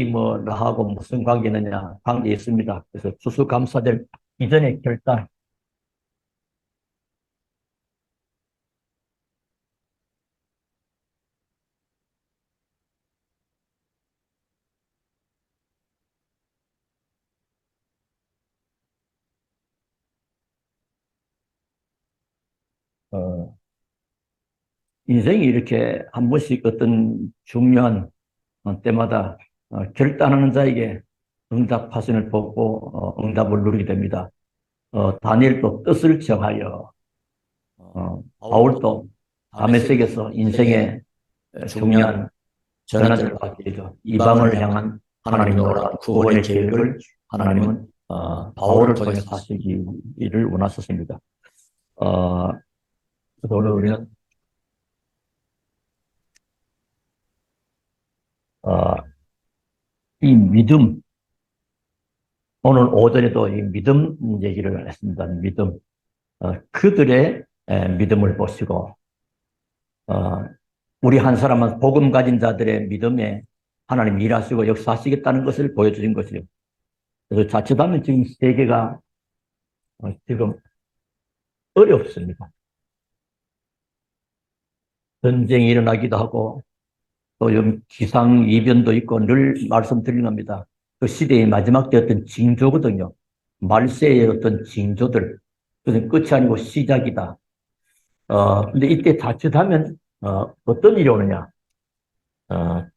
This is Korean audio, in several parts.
뭐 나하고 무슨 관계 있느냐? 관계 있습니다. 그래서 추수감사절 이전의 결단. 어, 인생이 이렇게 한 번씩 어떤 중요한 때마다 결단하는 자에게 응답하신을 보고 응답을 누리게 됩니다. 다니엘도 뜻을 정하여 바울도 다메섹에서 인생의 중요한 전환점을 받게 되죠. 이방을 향한 하나님의 놀라운 구원의 계획을 하나님은 바울을 통해서 하시기를 원하셨습니다. 어, 그래서 오늘 우리는 어, 이 믿음, 오늘 오전에도 이 믿음 얘기를 했습니다. 믿음. 그들의 믿음을 보시고 어, 우리 한 사람은 복음 가진 자들의 믿음에 하나님 일하시고 역사하시겠다는 것을 보여주신 것이요. 그래서 자칫하면 지금 세계가 지금 어렵습니다. 전쟁이 일어나기도 하고 또 기상이변도 있고 늘 말씀드리는 겁니다. 그 시대의 마지막 때 어떤 징조거든요. 말세의 어떤 징조들. 그것은 끝이 아니고 시작이다. 근데 이때 자칫하면 어떤 일이 오느냐.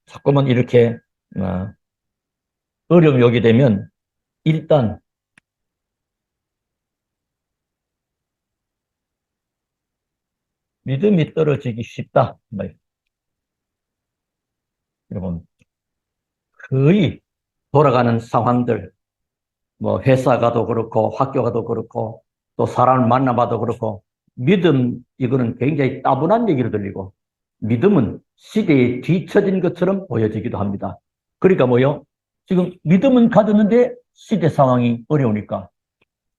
자꾸만 이렇게 어려움이 오게 되면 일단 믿음이 떨어지기 쉽다. 여러분, 거의 돌아가는 상황들, 뭐 회사 가도 그렇고 학교 가도 그렇고 또 사람을 만나봐도 그렇고 믿음 이거는 굉장히 따분한 얘기로 들리고 믿음은 시대에 뒤처진 것처럼 보여지기도 합니다. 그러니까 뭐요? 지금 믿음은 가졌는데 시대 상황이 어려우니까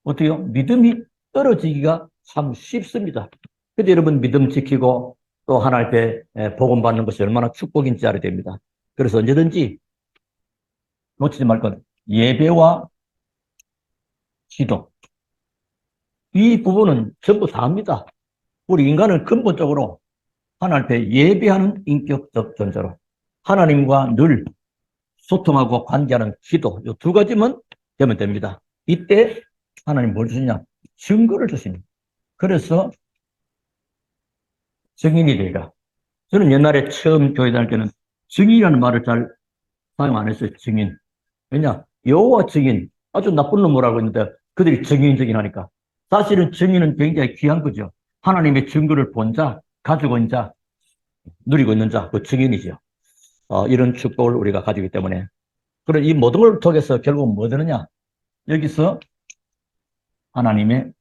어때요? 믿음이 떨어지기가 참 쉽습니다. 그런데 여러분 믿음 지키고 또 하나님 앞에 복음 받는 것이 얼마나 축복인지 알아야 됩니다. 그래서 언제든지 놓치지 말 것 예배와 기도 이 부분은 전부 다 합니다. 우리 인간은 근본적으로 하나님 앞에 예배하는 인격적 존재로 하나님과 늘 소통하고 관계하는 기도 이 두 가지만 되면 됩니다. 이때 하나님 뭘 주시냐? 증거를 주십니다. 그래서 증인이 되리라. 저는 옛날에 처음 교회 다닐 때는 증인이라는 말을 잘 사용 안 했어요. 증인. 왜냐? 여호와 증인 아주 나쁜 놈이라고 했는데 그들이 증인 하니까 사실은 증인은 굉장히 귀한 거죠. 하나님의 증거를 본 자, 가지고 있는 자, 누리고 있는 자, 그 증인이죠. 이런 축복을 우리가 가지기 때문에 그런 이 모든 걸 통해서 결국 뭐 되느냐? 여기서 하나님의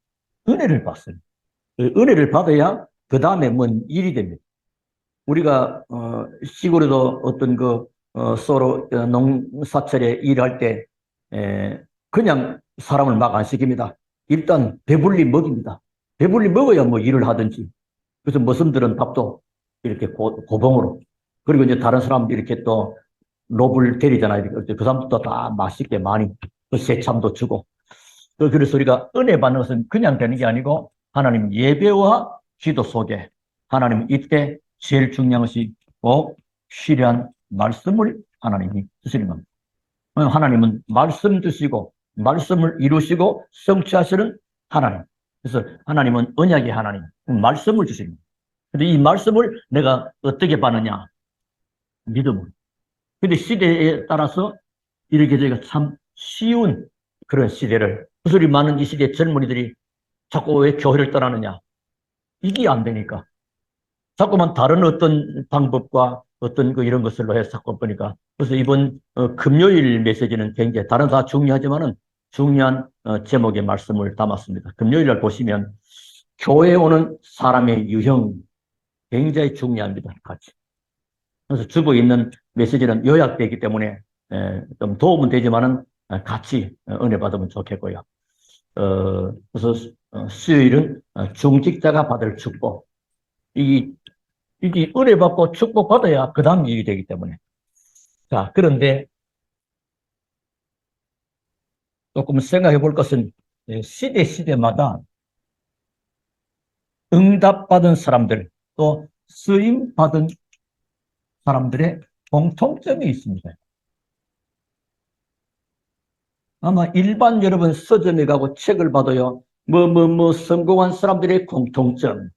은혜를 받습니다. 그 은혜를 받아야 그 다음에 뭔 일이 됩니다. 우리가 시골에도 어떤 서로 농사철에 일할 때 그냥 사람을 막 안 시킵니다. 일단 배불리 먹입니다. 배불리 먹어야 뭐 일을 하든지. 그래서 머슴들은 밥도 이렇게 고봉으로. 그리고 이제 다른 사람들 이렇게 또 롭을 때리잖아요. 그 사람들도 다 맛있게 많이 그 새참도 주고. 그래서 우리가 은혜 받는 것은 그냥 되는 게 아니고 하나님 예배와 기도 속에 하나님 이때 제일 중요한 것이 꼭 필요한 말씀을 하나님이 주시는 겁니다. 하나님은 말씀 주시고 말씀을 이루시고 성취하시는 하나님. 그래서 하나님은 언약의 하나님, 말씀을 주십니다. 근데 이 말씀을 내가 어떻게 받느냐? 믿음으로. 근데 시대에 따라서 이렇게 저희가 참 쉬운 그런 시대를, 구슬이 많은 이 시대 젊은이들이 자꾸 왜 교회를 떠나느냐? 이게 안 되니까. 자꾸만 다른 어떤 방법과 어떤 이런 것들로 해서 자꾸 보니까. 그래서 이번 금요일 메시지는 굉장히 다른 다 중요하지만은 중요한 제목의 말씀을 담았습니다. 금요일 날 보시면 교회에 오는 사람의 유형 굉장히 중요합니다. 같이. 그래서 주고 있는 메시지는 요약되기 때문에 좀 도움은 되지만은 같이 은혜 받으면 좋겠고요. 그래서 수요일은 중직자가 받을 축복. 이게 은혜 받고 축복 받아야 그 다음 일이 되기 때문에. 자, 그런데 조금 생각해 볼 것은 시대마다 응답받은 사람들 또 쓰임받은 사람들의 공통점이 있습니다. 아마 일반 여러분 서점에 가고 책을 봐도요. 성공한 사람들의 공통점,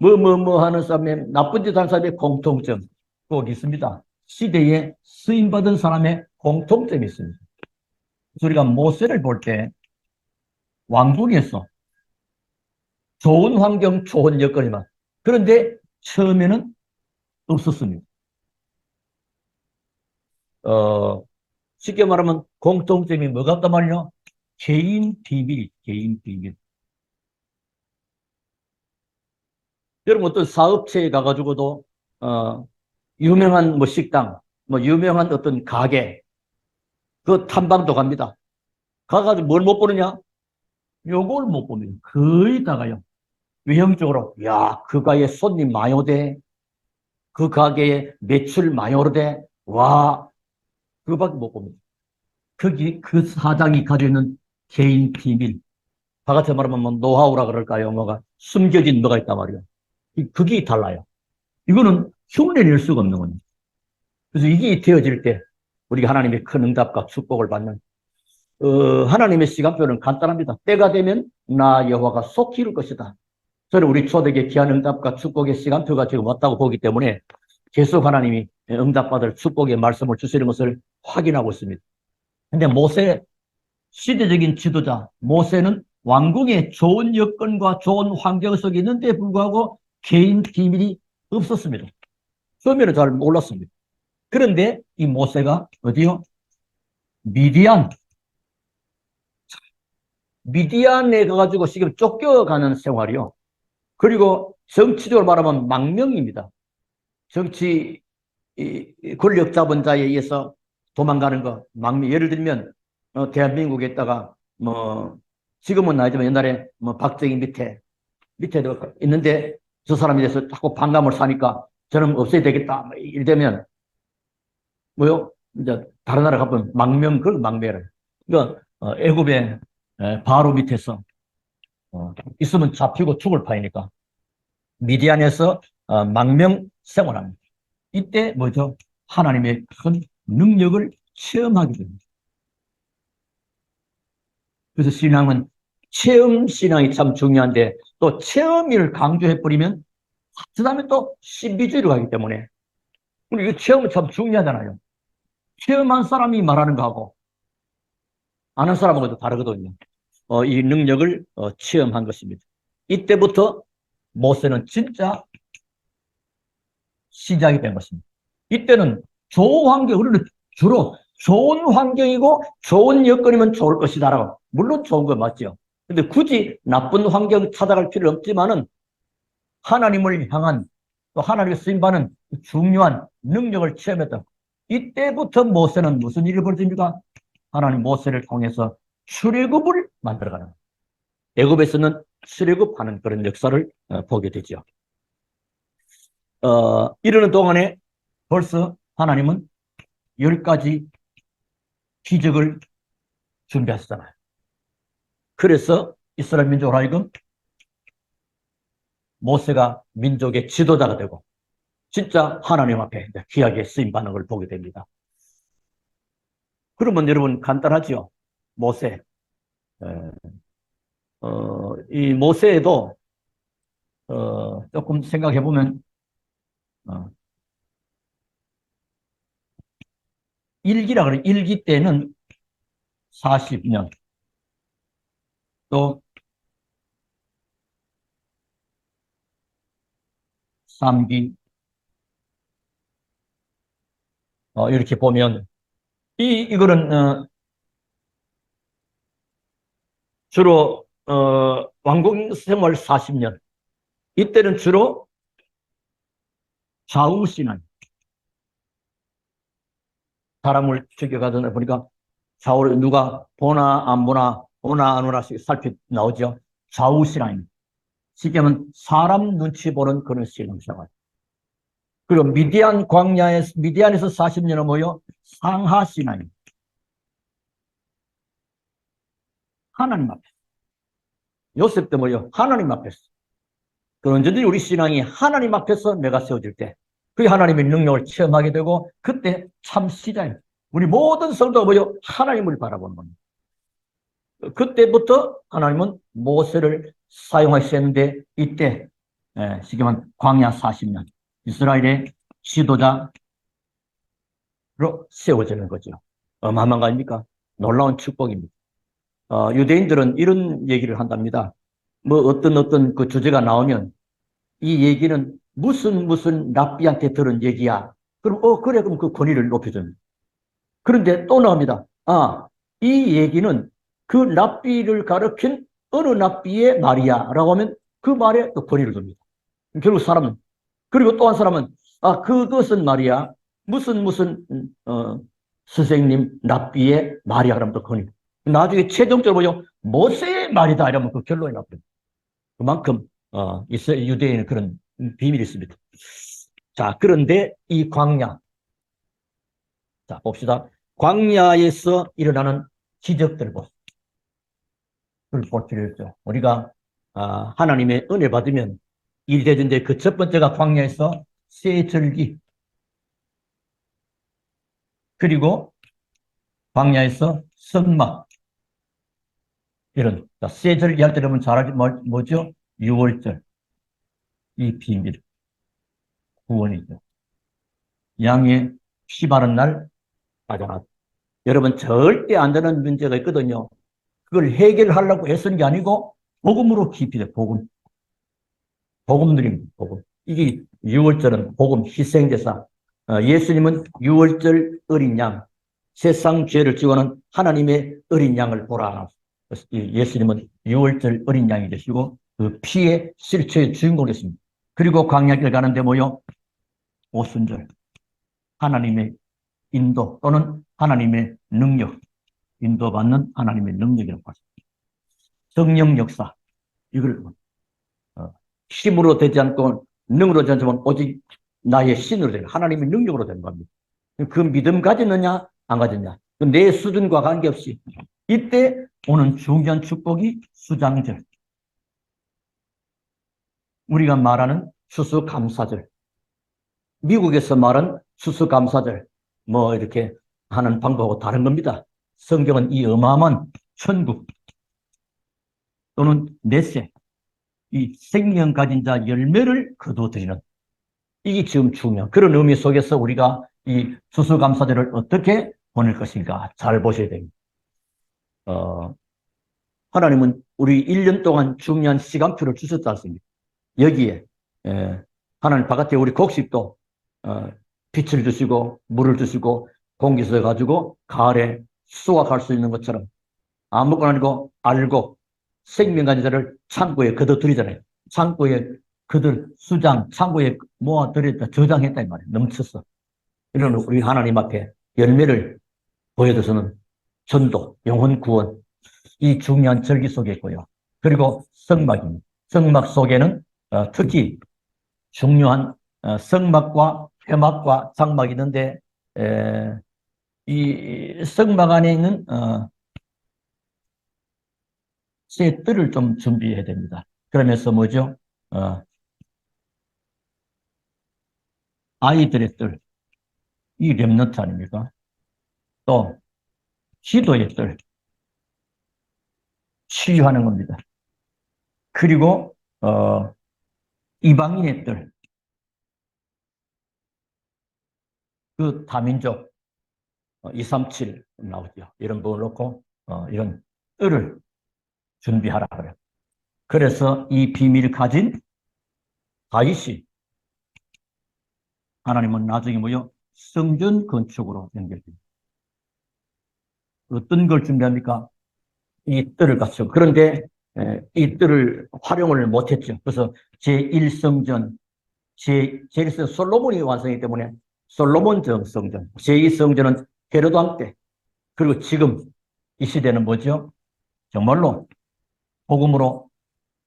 하는 사람의 나쁜 짓 하는 사람의 공통점 꼭 있습니다. 시대에 쓰임받은 사람의 공통점이 있습니다. 우리가 모세를 볼 때 왕궁에서 좋은 환경, 좋은 여건이만. 그런데 처음에는 없었습니다. 쉽게 말하면 공통점이 뭐 같단 말이요? 개인 비밀. 여러분 어떤 사업체에 가가지고도 유명한 뭐 식당, 뭐 유명한 어떤 가게, 그 탐방도 갑니다. 가가지고 뭘 못 보느냐? 요걸 못 봅니다. 거의 다가요. 외형적으로, 야, 그 가게 손님 많이 오대. 그 가게에 매출 많이 오르대. 와, 그거밖에 못 봅니다. 거기 그 사장이 가지고 있는 개인 비밀. 다 같이 말하면 뭐 노하우라 그럴까요? 뭐가 숨겨진 뭐가 있단 말이에요. 그게 달라요. 이거는 흉내낼 수가 없는 겁니다. 그래서 이게 되어질 때 우리가 하나님의 큰 응답과 축복을 받는 하나님의 시간표는 간단합니다. 때가 되면 나 여호와가 속히 이룰 것이다. 저는 우리 초대교회 귀한 응답과 축복의 시간표가 지금 왔다고 보기 때문에 계속 하나님이 응답받을 축복의 말씀을 주시는 것을 확인하고 있습니다. 근데 모세 시대적인 지도자 모세는 왕궁의 좋은 여건과 좋은 환경 속에 있는데 불구하고 개인 비밀이 없었습니다. 처음에는 잘 몰랐습니다. 그런데 이 모세가 어디요? 미디안에 가가지고 지금 쫓겨가는 생활이요. 그리고 정치적으로 말하면 망명입니다. 정치 권력 잡은 자에 의해서 도망가는 거, 망명. 예를 들면 대한민국에 있다가 뭐 지금은 아니지만 옛날에 뭐 박정희 밑에도 있는데 저 사람에 대해서 자꾸 반감을 사니까 저는 없애야 되겠다. 이러면 뭐요? 이제 다른 나라 가면 망명, 그걸 망명을. 그러니까 애굽의 바로 밑에서 있으면 잡히고 죽을 파이니까 미디안에서 망명 생활합니다. 이때 뭐죠? 하나님의 큰 능력을 체험하게 됩니다. 그래서 신앙은 체험 신앙이 참 중요한데 또 체험을 강조해버리면 그 다음에 또 신비주의로 가기 때문에 우리 이 체험은 참 중요하잖아요. 체험한 사람이 말하는 거하고 아는 사람하고도 다르거든요. 이 능력을 체험한 것입니다. 이때부터 모세는 진짜 시작이 된 것입니다. 이때는 좋은 환경, 우리는 주로 좋은 환경이고 좋은 여건이면 좋을 것이다라고. 물론 좋은 거 맞죠. 근데 굳이 나쁜 환경 찾아갈 필요 없지만은 하나님을 향한 또 하나님의 쓰임받는 중요한 능력을 체험했다. 이때부터 모세는 무슨 일이 벌어집니까? 하나님 모세를 통해서 출애굽을 만들어가는 거예요. 애굽에서는 출애굽하는 그런 역사를 보게 되죠. 이러는 동안에 벌써 하나님은 10가지 기적을 준비하시잖아요. 그래서 이스라엘 민족으로 하여금 모세가 민족의 지도자가 되고 진짜 하나님 앞에 귀하게 쓰임받는 걸 보게 됩니다. 그러면 여러분 간단하죠? 모세. 이 모세에도 조금 생각해 보면 일기라 그래. 일기 때는 40년 또 3기 이렇게 보면 이거는 주로 왕궁 생활 40년. 이때는 주로 좌우신앙. 사람을 죽여가던 보니까 좌우를 누가 보나 안 보나 안 오나씩 살피 나오죠. 좌우신앙입니다. 쉽게 하면 사람 눈치 보는 그런 신앙생활. 그리고 미디안에서 40년을 모여 상하신앙입니다. 하나님 앞에서. 요셉도 뭐요? 하나님 앞에서. 그 언제든지 우리 신앙이 하나님 앞에서 내가 세워질 때, 그 하나님의 능력을 체험하게 되고, 그때 참 시작입니다. 우리 모든 성도가 뭐요? 하나님을 바라보는 겁니다. 그때부터 하나님은 모세를 사용하셨는데, 이때, 쉽게 말하면 광야 40년, 이스라엘의 지도자로 세워지는 거죠. 어마어마한 거 아닙니까? 놀라운 축복입니다. 유대인들은 이런 얘기를 한답니다. 뭐 어떤 그 주제가 나오면 이 얘기는 무슨 랍비한테 들은 얘기야. 그럼 그래 그럼 그 권위를 높여줍니다. 그런데 또 나옵니다. 이 얘기는 그 랍비를 가르친 어느 랍비의 말이야라고 하면 그 말에 또 권위를 줍니다. 결국 사람은 그리고 또 한 사람은 그것은 말이야 무슨 선생님 랍비의 말이야 그러면 또 권위. 나중에 최종적으로 뭐죠? 모세의 말이다 이러면 그 결론이 나옵니다. 그만큼 유대인은 그런 비밀이 있습니다. 자, 그런데 이 광야, 자 봅시다. 광야에서 일어나는 기적들을 볼 필요 있죠. 우리가 하나님의 은혜 받으면 일이 되는데 그 첫 번째가 광야에서 새절기, 그리고 광야에서 성막, 이런 새절기 할 때 여러분 잘 알지 뭐죠? 6월절, 이 비밀, 구원이죠. 양의 피 바른 날 가져놨다. 여러분 절대 안 되는 문제가 있거든요. 그걸 해결하려고 애쓴 게 아니고 복음으로 깊이 돼. 복음 드립니다. 복음. 이게 6월절은 복음 희생제사. 예수님은 6월절 어린 양, 세상 죄를 지고는 하나님의 어린 양을 보라. 예수님은 6월절 어린 양이 되시고 그 피의 실체의 주인공이 됐습니다. 그리고 광야길 가는데 뭐요? 오순절. 하나님의 인도 또는 하나님의 능력, 인도받는 하나님의 능력이라고 하죠. 성령 역사, 이걸 힘으로 되지 않고 능으로 되지 않지만 오직 나의 신으로 되는 하나님의 능력으로 되는 겁니다. 그 믿음 가졌느냐 안 가졌냐 내 수준과 관계없이 이때 오는 중요한 축복이 수장절, 우리가 말하는 추수감사절, 미국에서 말하는 추수감사절 뭐 이렇게 하는 방법하고 다른 겁니다. 성경은 이 어마어마한 천국 또는 넷세, 이 생명 가진 자 열매를 거두어드리는, 이게 지금 중요한 그런 의미 속에서 우리가 이 추수감사절을 어떻게 보낼 것인가 잘 보셔야 됩니다. 하나님은 우리 1년 동안 중요한 시간표를 주셨지 않습니까? 여기에 하나님 바깥에 우리 곡식도 빛을 주시고 물을 주시고 공기 써가지고 가을에 수확할 수 있는 것처럼 아무것도 아니고 알고 생명 가진 자를 창고에 거둬들이잖아요. 창고에 수장, 창고에 모아들였다, 저장했다 이 말이에요. 넘쳤어. 이런 우리 하나님 앞에 열매를 보여줘서는 전도, 영혼 구원, 이 중요한 절기 속에 있고요. 그리고 성막입니다. 성막 속에는 특히 중요한 성막과 회막과 장막이 있는데 이 성막 안에 있는 새 뜰을 좀 준비해야 됩니다. 그러면서 뭐죠? 아이들의 뜰, 이 렘넌트 아닙니까? 또 기도의 뜰, 치유하는 겁니다. 그리고 이방인의 뜰, 그 다민족 237 나오죠. 이런 부분을 놓고 이런 뜰을 준비하라 그래요. 그래서 이 비밀을 가진 다윗이 하나님은 나중에 뭐요? 성전 건축으로 연결됩니다. 어떤 걸 준비합니까? 이 뜰을 갖추고. 그런데 이 뜰을 활용을 못했죠. 그래서 제1성전, 제1성전 솔로몬이 완성했기 때문에 솔로몬 성전, 제2성전은 헤로드 왕 때, 그리고 지금 이 시대는 뭐죠? 정말로 복음으로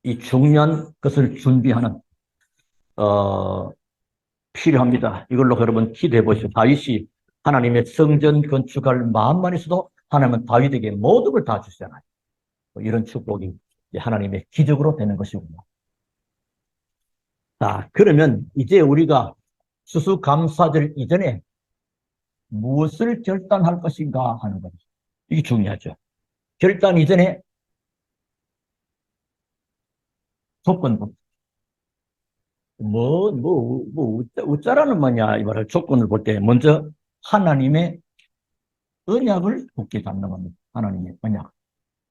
이 중요한 것을 준비하는 필요합니다. 이걸로 여러분 기도해 보시오. 다윗이 하나님의 성전 건축할 마음만 있어도 하나님은 다윗에게 모든 걸 다 주시잖아요. 뭐 이런 축복이 하나님의 기적으로 되는 것이군요. 자, 그러면 이제 우리가 추수감사절 이전에 무엇을 결단할 것인가 하는 거죠. 이게 중요하죠. 결단 이전에 조건부. 어쩌라는 말이야. 이 말을 조건을 볼 때, 먼저 하나님의 언약을 굳게 잡는 겁니다. 하나님의 언약.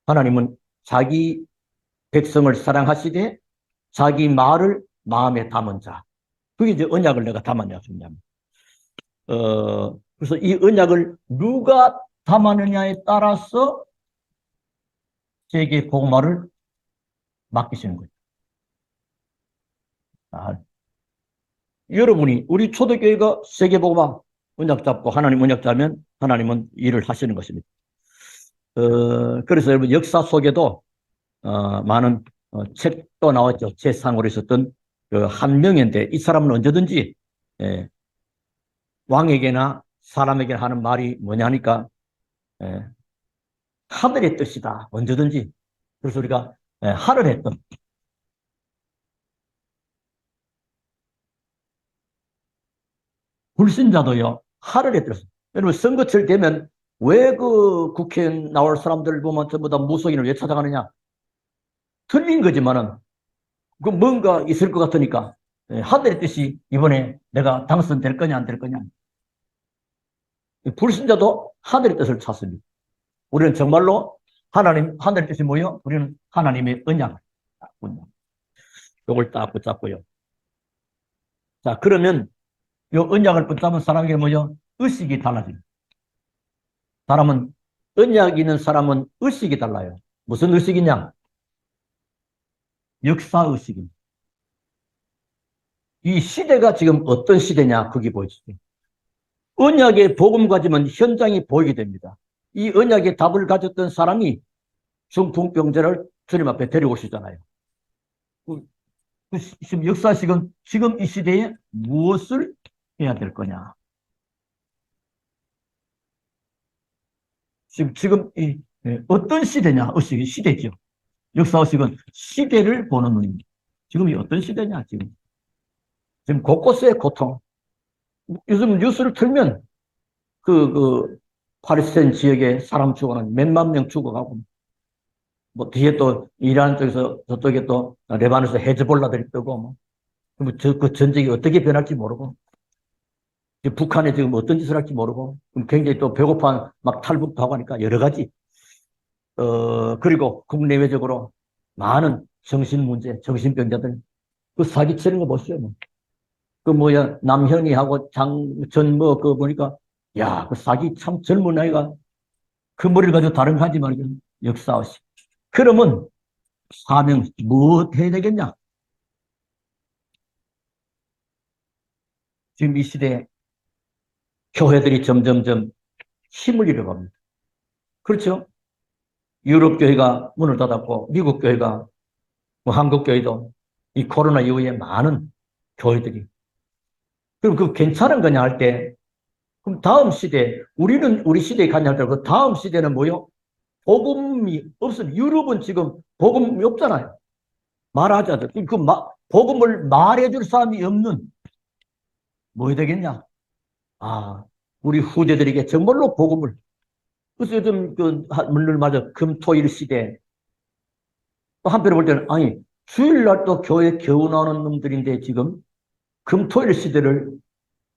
하나님은 자기 백성을 사랑하시되 자기 말을 마음에 담은 자. 그게 이제 언약을 내가 담았냐, 중요합니다. 그래서 이 언약을 누가 담았느냐에 따라서 세계 복음화를 맡기시는 거예요. 아, 여러분이, 우리 초대교회가 세계 복음화 언약 잡고 하나님 언약 잡으면 하나님은 일을 하시는 것입니다. 그래서 여러분 역사 속에도 많은 책도 나왔죠. 최상으로 있었던 그 한명인데 이 사람은 언제든지 왕에게나 사람에게 하는 말이 뭐냐 하니까 하늘의 뜻이다. 언제든지. 그래서 우리가 하늘의 뜻. 불신자도요. 하늘의 뜻. 여러분 선거철 되면 왜 그 국회에 나올 사람들 보면 전부 다 무속인을 왜 찾아가느냐. 틀린 거지만은 그 뭔가 있을 것 같으니까 하늘의 뜻이 이번에 내가 당선될 거냐 안 될 거냐. 불신자도 하늘의 뜻을 찾습니다. 우리는 정말로 하늘의 뜻이 뭐예요? 우리는 하나님의 언약을 이걸 딱 붙잡고요. 자, 그러면 이 언약을 붙잡은 사람에게 뭐죠? 의식이 달라집니다. 언약 있는 사람은 의식이 달라요. 무슨 의식이냐? 역사 의식입니다. 이 시대가 지금 어떤 시대냐? 그게 보이시죠? 언약의 복음 가지면 현장이 보이게 됩니다. 이 언약의 답을 가졌던 사람이 중풍병자를 주님 앞에 데려오시잖아요. 지금 역사식은 지금 이 시대에 무엇을 해야 될 거냐. 지금 어떤 시대냐. 의식이 시대죠. 역사의식은 시대를 보는 눈입니다. 지금이 어떤 시대냐. 지금 곳곳에 고통. 요즘 뉴스를 틀면 팔레스타인 지역에 사람 죽어가는 몇만 명 죽어가고 뭐 뒤에 또 이란 쪽에서 저쪽에 또 레바논에서 헤즈볼라들이 뜨고 그 전쟁이 어떻게 변할지 모르고 북한에 지금 어떤 짓을 할지 모르고 굉장히 또 배고파 막 탈북도 하고 하니까 여러 가지 그리고 국내외적으로 많은 정신 문제, 정신병자들 그 사기치는 거 보시죠. 그 뭐야 남현이하고 장전 그 보니까 야, 그 사기 참 젊은 아이가 그 머리를 가지고 다른 거 하지 말고 역사의식. 그러면 사명 뭐 해야 되겠냐? 지금 이 시대에 교회들이 점점점 힘을 잃어갑니다. 그렇죠? 유럽 교회가 문을 닫았고 미국 교회가 뭐 한국 교회도 이 코로나 이후에 많은 교회들이 그럼 그 괜찮은 거냐 할 때 그럼 다음 시대 우리는 우리 시대에 가냐 할 때 그 다음 시대는 뭐요? 복음이 없으면 유럽은 지금 복음이 없잖아요. 말하자죠. 복음을 말해줄 사람이 없는 뭐 해야 되겠냐? 우리 후대들에게 정말로 복음을 그래서 요즘 물론 맞아 금토일 시대 또 한편으로 볼 때는 아니 주일날 또 교회 겨우 나오는 놈들인데 지금 금토일 시대를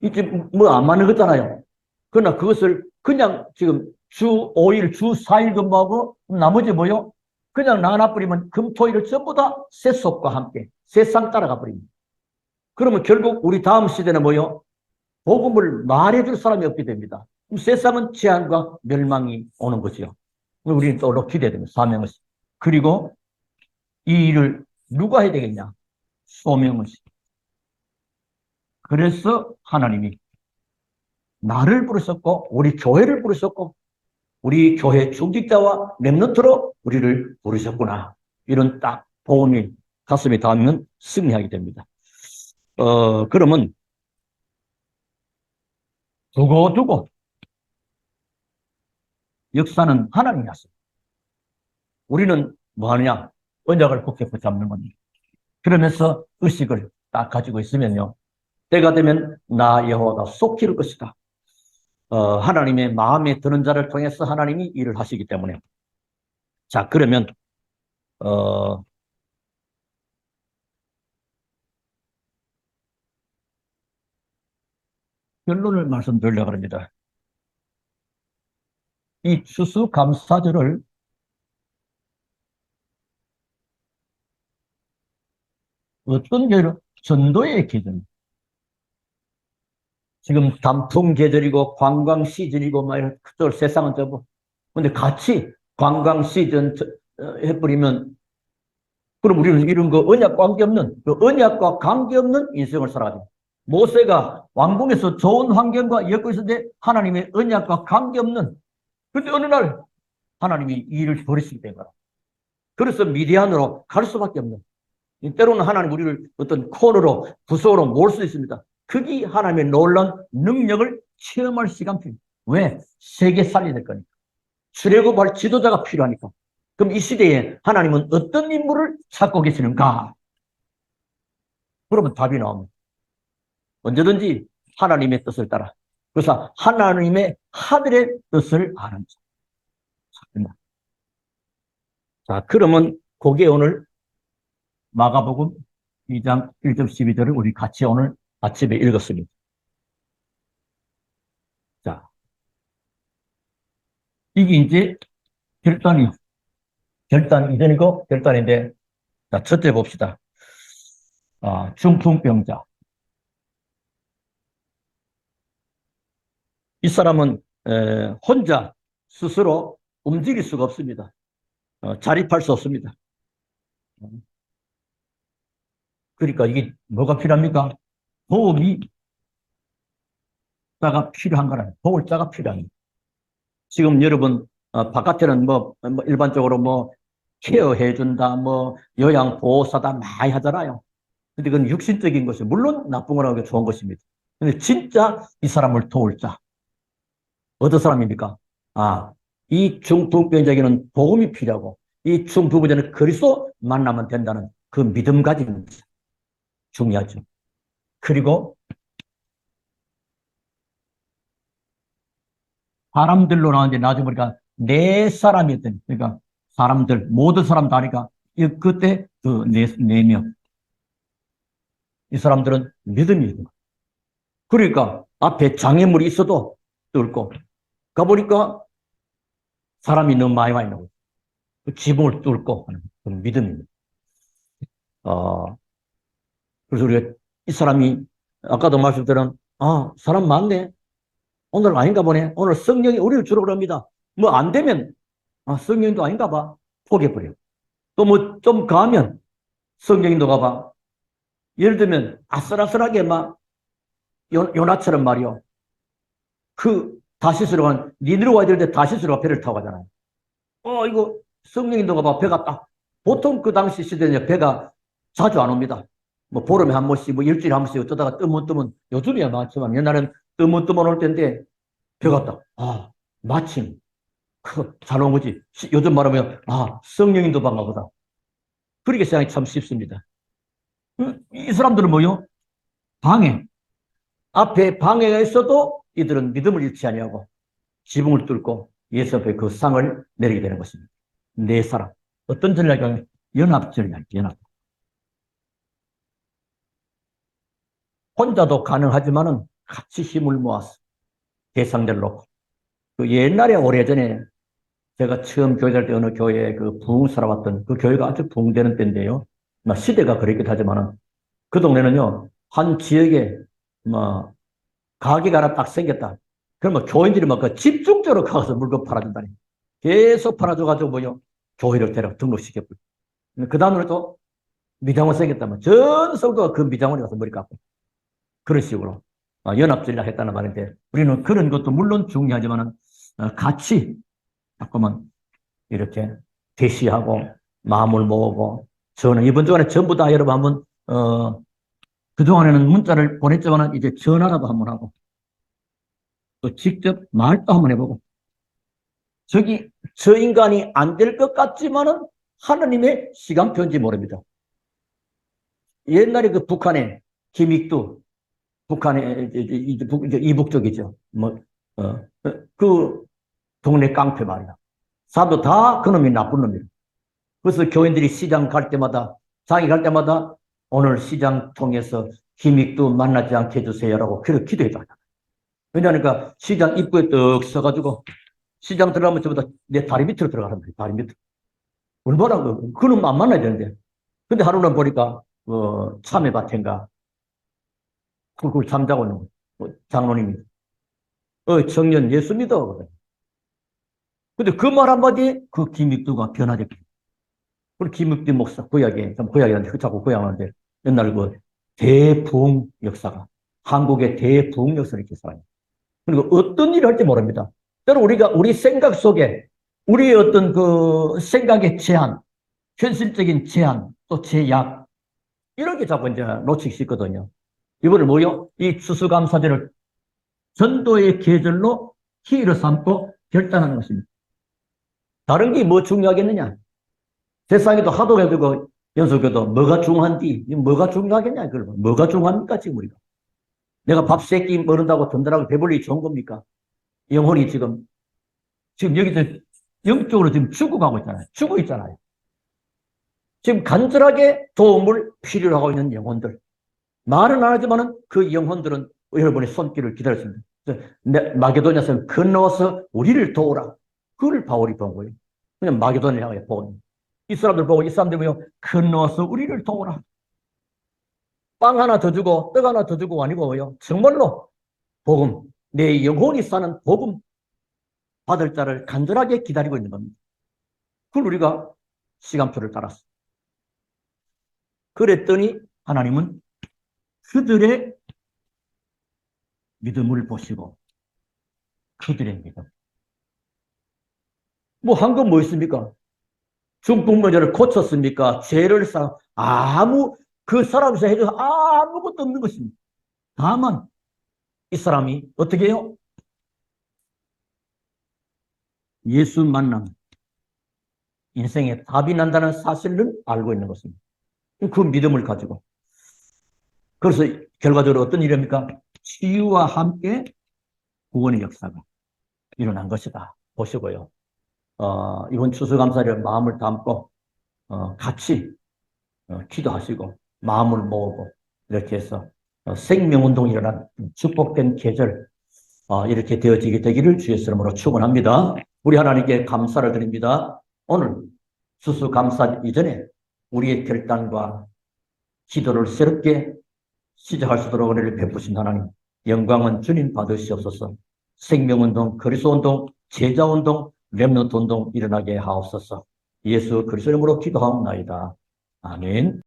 이제 뭐 안 맞는 거잖아요. 그러나 그것을 그냥 지금 주 5일, 주 4일 근무하고 나머지 뭐요? 그냥 나눠버리면 금토일을 전부 다 세속과 함께 세상 따라가 버립니다. 그러면 결국 우리 다음 시대는 뭐요? 복음을 말해줄 사람이 없게 됩니다. 그럼 세상은 재앙과 멸망이 오는 거죠. 우리는 또 기대해야 됩니다. 사명을. 그리고 이 일을 누가 해야 되겠냐? 소명을. 그래서 하나님이 나를 부르셨고 우리 교회를 부르셨고 우리 교회 중직자와 렘넌트로 우리를 부르셨구나. 이런 딱 복음이 가슴에 닿으면 승리하게 됩니다. 그러면 두고 역사는 하나님이 하십니다. 우리는 뭐 하느냐? 언약을 굳게 붙잡는 겁니다. 그러면서 의식을 딱 가지고 있으면요. 때가 되면 나 여호와가 속 기를 것이다. 하나님의 마음에 드는 자를 통해서 하나님이 일을 하시기 때문에. 자, 그러면, 어, 결론을 말씀드리려고 합니다. 이 추수감사절을 어떤 계로 전도의 계절. 지금 단풍 계절이고 관광 시즌이고 막 이런 그쪽 세상은 저거. 근데 같이 관광 시즌 해버리면 그럼 우리는 이런 거 언약 관계없는 그 언약과 관계없는 인생을 살아가죠. 모세가 왕궁에서 좋은 환경과 엮여 있었는데 하나님의 언약과 관계없는 근데 어느 날 하나님이 이 일을 버리시게 된 거라. 그래서 미디안으로 갈 수밖에 없는 때로는 하나님 우리를 어떤 코너로 구석으로 몰 수 있습니다. 그게 하나님의 놀라운 능력을 체험할 시간입니다. 왜? 세계 살려야 될 거니까. 출애굽할 지도자가 필요하니까. 그럼 이 시대에 하나님은 어떤 인물을 찾고 계시는가? 그러면 답이 나옵니다. 언제든지 하나님의 뜻을 따라. 그래서 하나님의 하늘의 뜻을 아는 자. 자, 그러면 그게 오늘 마가복음 2장 1절 12절을 우리 같이 오늘 아침에 읽었습니다. 자, 이게 이제 결단 이전이고 결단인데, 자, 첫째 봅시다. 중풍병자. 이 사람은 혼자 스스로 움직일 수가 없습니다. 자립할 수 없습니다. 그러니까 이게 뭐가 필요합니까? 도움이 자가 필요한 거라는 도울 자가 필요합니다. 지금 여러분 바깥에는 뭐 일반적으로 뭐 케어해준다, 뭐 요양보호사다 많이 하잖아요. 근데 그건 육신적인 것이 물론 나쁜 거라고 좋은 것입니다. 근데 진짜 이 사람을 도울 자 어떤 사람입니까? 이 중풍병자에게는 도움이 필요하고 이 중풍병자는 그리스도 만나면 된다는 그 믿음 가짐 중요하죠. 그리고 사람들로 나왔는데 나중에 보니까 네 사람이었더니 그러니까 사람들 모든 사람 다니까 그때 그 네 명. 이 사람들은 믿음이 있는 거예요. 그러니까 앞에 장애물이 있어도 뚫고 가보니까 사람이 너무 많이 와 있는 거예요. 그 지붕을 뚫고 하는 그런 믿음입니다. 그래서 우리가 이 사람이 아까도 말씀드린 사람 많네. 오늘 아닌가 보네. 오늘 성령이 우리를 주로 그럽니다. 뭐 안 되면 성령도 아닌가 봐. 포기해버려요. 또 뭐 좀 가면 성령도 가봐. 예를 들면 아슬아슬하게 막 요나처럼 말이요. 그 다시스로 간 니느로 와야 되는데 다시스로 배를 타고 가잖아요. 이거 성령인도가 봐 배가 딱 보통 그 당시 시대는 배가 자주 안 옵니다. 뭐 보름에 한 번씩 뭐 일주일에 한 번씩 어쩌다가 뜨문뜨문 요즘이야 많지만 옛날엔 뜨문뜨문 올 때인데 배가 딱 마침 잘 온 거지. 요즘 말하면 성령인도 반가 보다. 그렇게 생각이 참 쉽습니다. 이 사람들은 뭐요? 방해. 앞에 방해가 있어도 이들은 믿음을 잃지 아니하고 지붕을 뚫고 예수 앞에 그 상을 내리게 되는 것입니다. 네 사람. 어떤 전략이요? 연합 전략, 연합. 혼자도 가능하지만은 같이 힘을 모아서 대상자를 놓고. 그 옛날에 오래전에 제가 처음 교회 다닐 때 어느 교회에 그 부흥 살아왔던 그 교회가 아주 부흥되는 때인데요. 시대가 그랬기도 하지만은 그 동네는요, 한 지역에 뭐 가게가 하나 딱 생겼다. 그러면 교인들이 막 그 집중적으로 가서 물건 팔아준다니. 계속 팔아줘가지고 뭐요? 교회를 데려 등록시켜버려. 그 다음으로 또 미장원 생겼다면 전 성도가 그 미장원에 가서 머리 깎고. 그런 식으로 연합 전략했다는 말인데 우리는 그런 것도 물론 중요하지만 같이 자꾸만 이렇게 대시하고 마음을 모으고 저는 이번 주간에 전부 다 여러분 한번 그동안에는 문자를 보냈지만 이제 전화라도 한번 하고 또 직접 말도 한번 해보고 저 인간이 안 될 것 같지만은 하나님의 시간표인지 모릅니다. 옛날에 그 북한에 김익두, 북한에 이북 쪽이죠. 그 동네 깡패 말이야. 사도 다 그놈이 나쁜 놈이야. 그래서 교인들이 시장 갈 때마다, 장에 갈 때마다 오늘 시장 통해서 김익두 만나지 않게 해주세요라고 그렇게 기도해달라. 왜냐하니까 시장 입구에 떡 서가지고 시장 들어가면 전부 다 내 다리 밑으로 들어가는 거예요. 다리 밑으로. 얼마나 그놈 안 만나야 되는데. 근데 하루는 보니까 참외밭인가 쿨쿨 잠자고 있는 거예요. 장로님이. 청년 예수 믿어. 근데 그 말 한마디에 그 김익두가 변화됐거든요. 그리고 김익두 목사, 구약에, 구약이라는데, 자꾸 구약하는데, 옛날 그 대부흥 역사가, 한국의 대부흥 역사를 이렇게 살아요. 그리고 어떤 일을 할지 모릅니다. 때로 우리 생각 속에, 우리의 어떤 그 생각의 제한, 현실적인 제한, 또 제약, 이런 게 자꾸 이제 놓치기 쉽거든요. 이번에 뭐요? 이 추수감사절을 전도의 계절로 기회를 삼고 결단하는 것입니다. 다른 게 뭐 중요하겠느냐? 세상에도 하도 해도 연속해도 뭐가 중요한디? 뭐가 중요하겠냐? 그러면 뭐가 중요합니까? 지금 우리가. 내가 밥 세 끼 먹는다고 든든하고 배불리 좋은 겁니까? 영혼이 지금 여기서 영적으로 지금 죽어가고 있잖아요. 죽어 있잖아요. 지금 간절하게 도움을 필요로 하고 있는 영혼들. 말은 안 하지만은 그 영혼들은 여러분의 손길을 기다렸습니다. 마게도냐에서 건너와서 우리를 도우라. 그걸 바울이 본 거예요. 그냥 마게도냐를 향해 본. 이 사람들 보고 이 사람들 보고 건너와서 우리를 도우라. 빵 하나 더 주고 떡 하나 더 주고 아니고요. 정말로 복음, 내 영혼이 사는 복음 받을 자를 간절하게 기다리고 있는 겁니다. 그걸 우리가 시간표를 따랐어. 그랬더니 하나님은 그들의 믿음을 보시고 그들의 믿음. 뭐 한 건 뭐 있습니까? 중풍문제를 고쳤습니까? 죄를 그 사람에서 해도 아무것도 없는 것입니다. 다만 이 사람이 어떻게 해요? 예수 만남, 인생에 답이 난다는 사실을 알고 있는 것입니다. 그 믿음을 가지고. 그래서 결과적으로 어떤 일입니까? 치유와 함께 구원의 역사가 일어난 것이다. 보시고요. 이번 추수감사절 마음을 담고 같이 기도하시고 마음을 모으고 이렇게 해서 생명운동이 일어난 축복된 계절 이렇게 되어지게 되기를 주의 이름으로 축원합니다. 우리 하나님께 감사를 드립니다. 오늘 추수감사 이전에 우리의 결단과 기도를 새롭게 시작할 수 있도록 은혜를 베푸신 하나님, 영광은 주님 받으시옵소서. 생명운동, 그리스도운동, 제자운동, 렘넌트운동 일어나게 하옵소서. 예수 그리스도 이름으로 기도하옵나이다. 아멘.